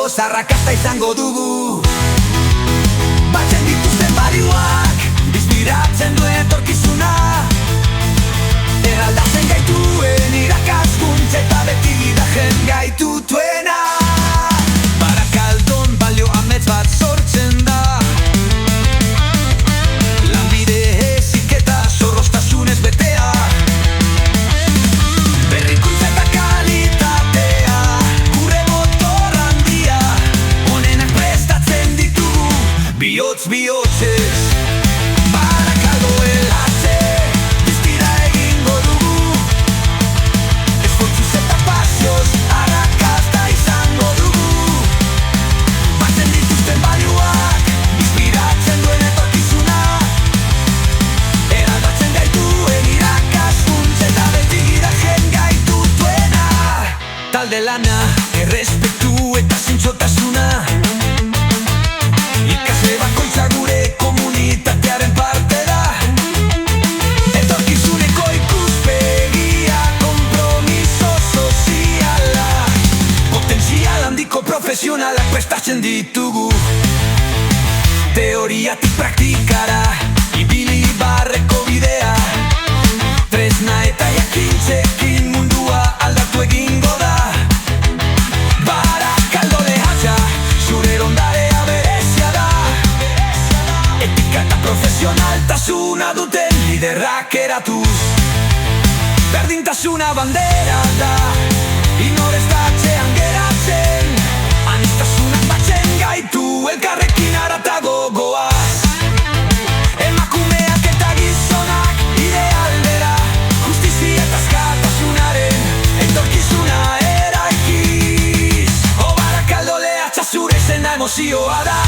gaurkoz arrakasta izango dugu. Batzen dituzten balioak, inspiratzen duen etorkizuna, eraldatzen gaituen irakaskuntza eta beti gidajen gaitutuena. Barakaldon balio amets bat sortzen da, lanbide heziketa zorroztasunez betea, berrikuntza eta kalitatea, gure motor handia, onenak prestatzen ditugu, bihotz-bihotzez. Barakaldo elatze, diztira egingo dugu, esfortzuz eta pasioz, arrakasta izango dugu. Batzen dituzten balioak, inspiratzen duen etorkizuna, eraldatzen gaituen irakaskuntza eta beti gidajen gaitutuena. Talde lana, errespetu eta zintzotasuna, ikasle bakoitza gure komunitatearen parte da. Etorkizuneko ikuspegia, konpromiso soziala, potentzial handiko profesionalak prestatzen ditugu. Teoriatik praktikara, ibili barreko bidea, tresna eta jakintzekin mundua aldatu egingo da. Barakaldo lehatza, zure ondarea berezia da, etika eta profesionaltasuna duten liderrak eratuz. Berdintasuna bandera da, inor ez da atzean geratzen, aniztasunak batzen gaitu, elkarrekin haratago goaz. Emakumeak eta gizonak idealdera, justizia eta askatasunaren etorkizuna eraikiz. Barakaldo lehatza zure izena emozioa da.